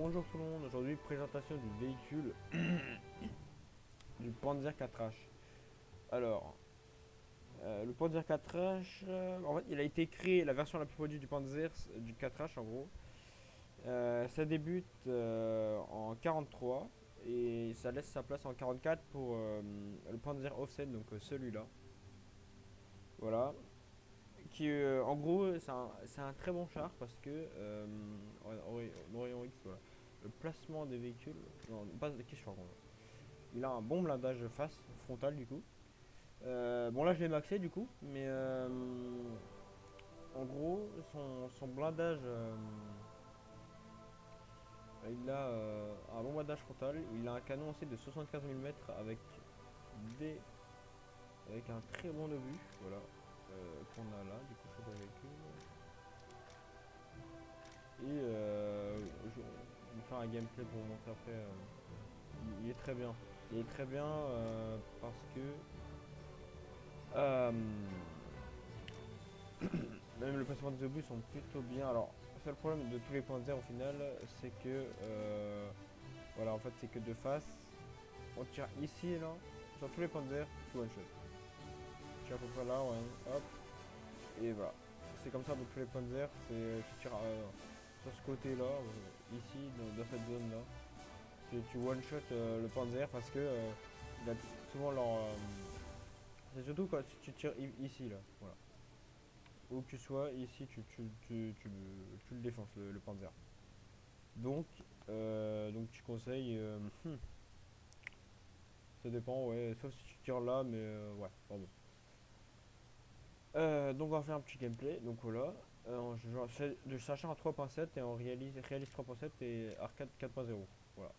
Bonjour tout le monde, aujourd'hui présentation du véhicule du Panzer 4H. Alors, le Panzer 4H, en fait il a été créé, la version la plus produite du Panzer, du 4H en gros. Ça débute en 43 et ça laisse sa place en 44 pour le Panzer Offset, donc celui-là. Voilà. Qui en gros c'est un très bon char parce que en Orient X, voilà. Le placement des véhicules, non pas de qui je raconte. Il a un bon blindage face frontal du coup. Bon là je l'ai maxé du coup, mais en gros son blindage, il a un bon blindage frontal. Il a un canon aussi de 75 mm des avec un très bon obus, voilà, qu'on a là. Du coup je fais le véhicule. Et je vais faire un gameplay pour vous montrer après. Il est très bien. Il est très bien parce que euh, même le placement des obus sont plutôt bien. Alors, le seul problème de tous les points de zéro au final, c'est que voilà, en fait, c'est que de face, on tire ici et là, sur tous les points de zéro, tu one shot. Tu tires à peu près là, ouais, hop, et voilà. C'est comme ça dans tous les points de zéro, c'est tu tires sur ce côté-là, ici, dans cette zone-là. Tu one shot le Panzer parce que il a souvent leur. C'est surtout quand tu tires ici là, voilà. Où que tu sois, ici tu le défonces le Panzer. Donc, tu conseilles. Ça dépend, ouais, sauf si tu tires là, mais ouais, pardon. Donc on va faire un petit gameplay, donc voilà. De sachant en 3.7 et en réalise 3.7 et arcade 4.0. Voilà.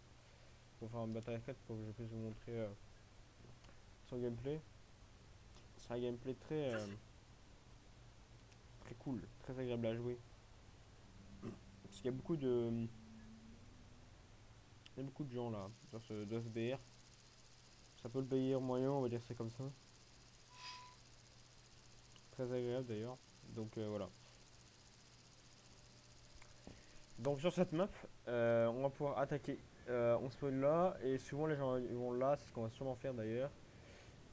Pour faire un bataille arcade pour que je puisse vous montrer son gameplay. C'est un gameplay très cool, très agréable à jouer. Parce qu'il y a beaucoup de gens là dans ce BR. Ça peut le payer moyen, on va dire c'est comme ça. Très agréable d'ailleurs. Donc voilà. Donc sur cette map, on va pouvoir attaquer. On spawn là et souvent les gens ils vont là, c'est ce qu'on va sûrement faire d'ailleurs.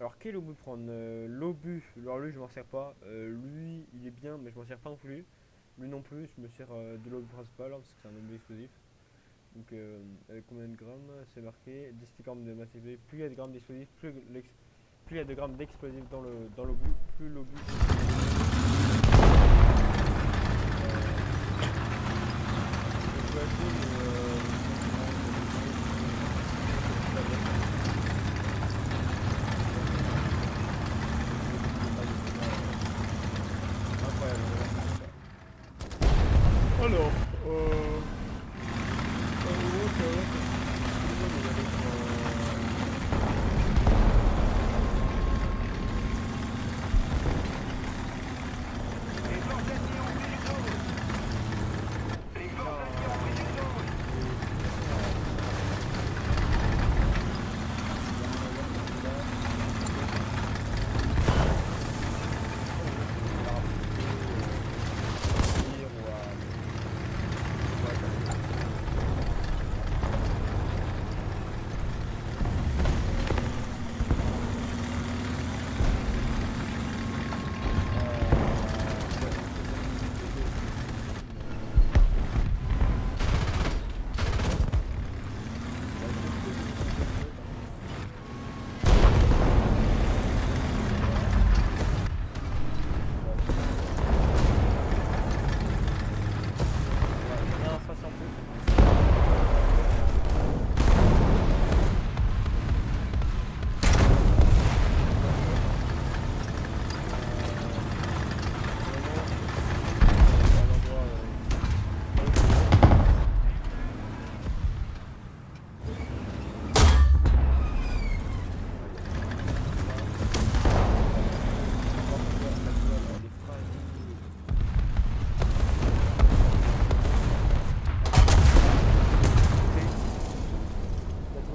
Alors quel obus prendre l'obus, alors lui je m'en sers pas. Lui il est bien mais je m'en sers pas non plus. Lui non plus, je me sers de l'obus principal hein, parce que c'est un obus explosif. Donc avec combien de grammes c'est marqué 10 grammes de masse explosive. Plus il y a de grammes d'explosifs, plus il y a de grammes d'explosifs dans l'obus, plus l'obus. Alors,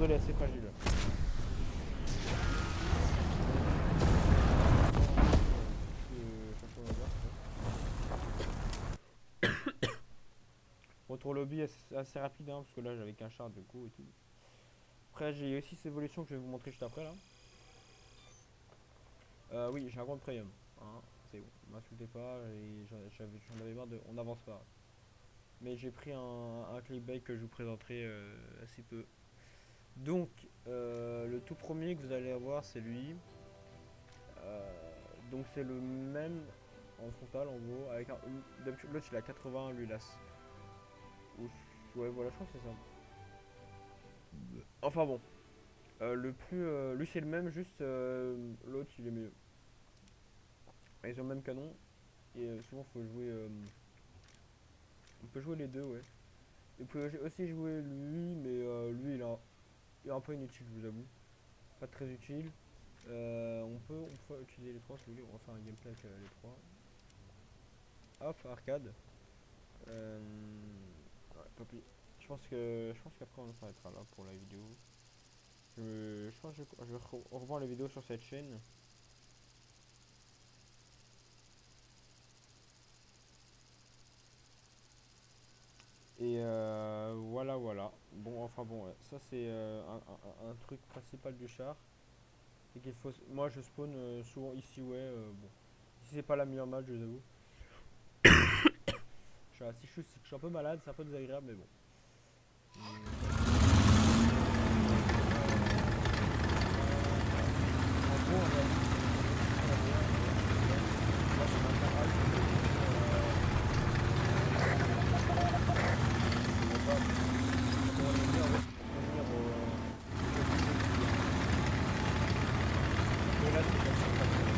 elle est assez fragile. pour le hobby assez rapide, hein, parce que là j'avais qu'un char du coup et tout. Après j'ai aussi ces évolutions que je vais vous montrer juste après là. Oui, j'ai un compte premium. Hein, c'est bon, m'insultez pas, et j'en avais marre de. On n'avance pas. Mais j'ai pris un clickbait que je vous présenterai assez peu. Donc, le tout premier que vous allez avoir, c'est lui. Donc, c'est le même en frontal en gros. Avec d'habitude, l'autre il a 80, lui il a. Ouais, voilà, je crois que c'est ça. Enfin bon, lui c'est le même, juste l'autre il est mieux. Ils ont le même canon. Et souvent, faut jouer. On peut jouer les deux, ouais. Et vous pouvez aussi jouer lui, mais lui il est un peu inutile, je vous avoue. Pas très utile. On peut utiliser les trois si vous voulez. On va faire un gameplay avec les trois. Hop, arcade. Euh, ouais, copie. Je pense qu'après on s'arrêtera là pour la vidéo. Je pense que je vais revoir les vidéos sur cette chaîne. Et voilà, voilà. Bon, enfin bon, ouais. Ça c'est un truc principal du char. C'est qu'il faut. Moi je spawn souvent ici, ouais. Bon. Ici c'est pas la meilleure match, je vous avoue. Si je suis un peu malade, c'est un peu désagréable, mais bon. En gros, on a. Là, c'est un carrage. On va pas. On va venir, en fait, revenir au. Là, c'est 457.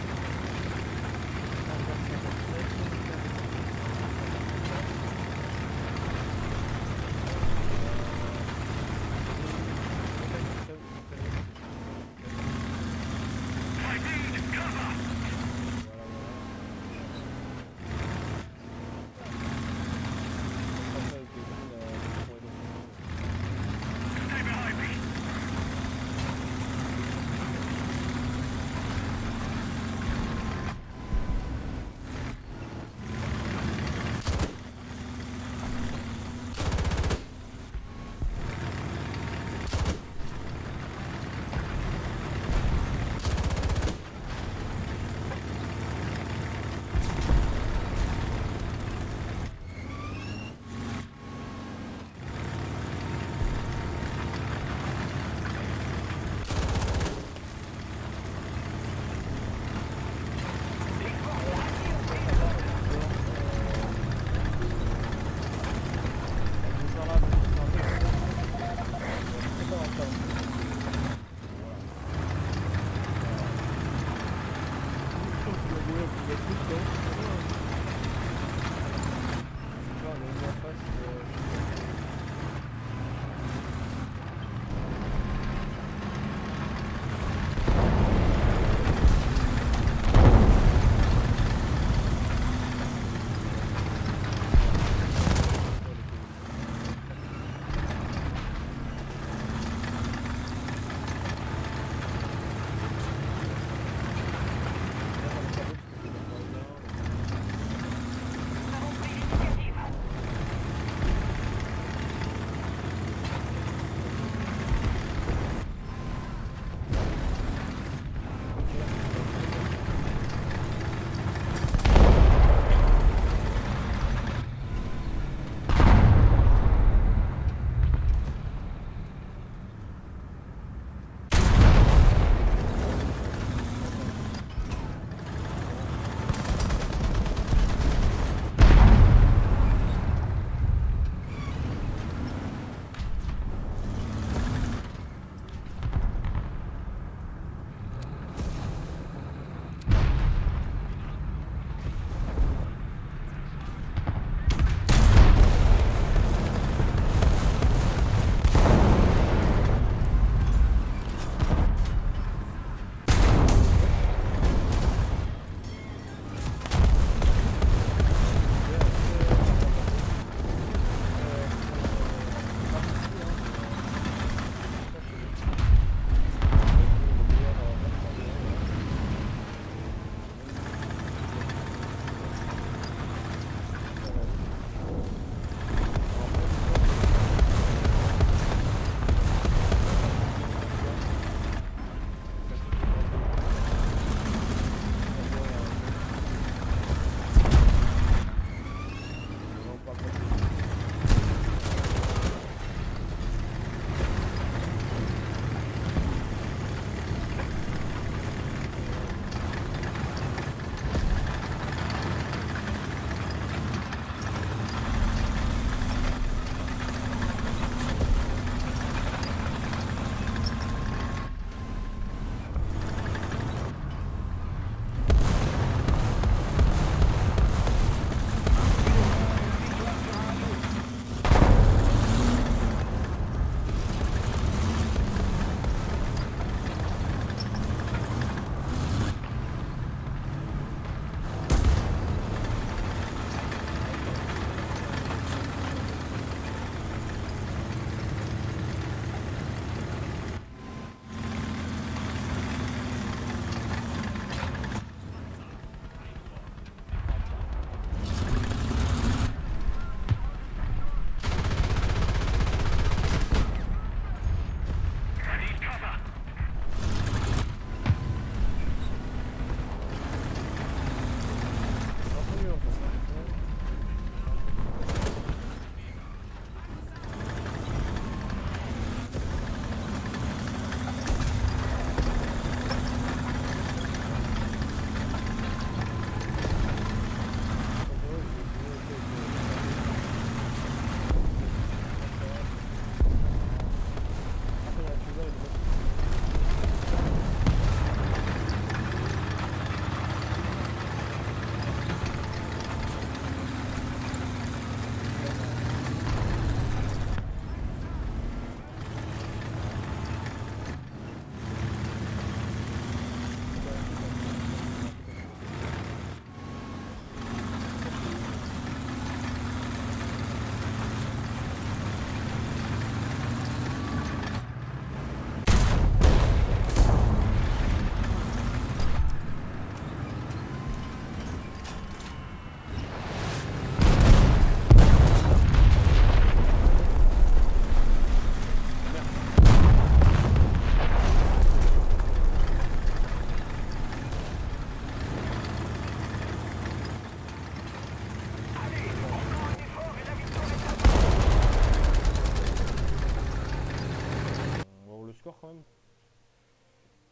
quand même.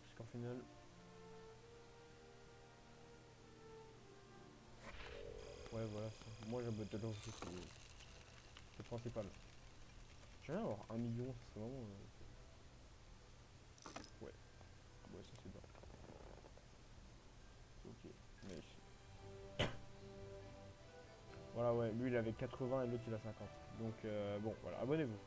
Parce qu'en final. Ouais, voilà. Moi, j'aime de aussi, c'est le principal. J'aimerais avoir 1 million, ça serait vraiment. Ouais, ouais, ça c'est bien. Ok, mais. Voilà, ouais, lui il avait 80 et l'autre il a 50. Donc, bon, voilà, abonnez-vous.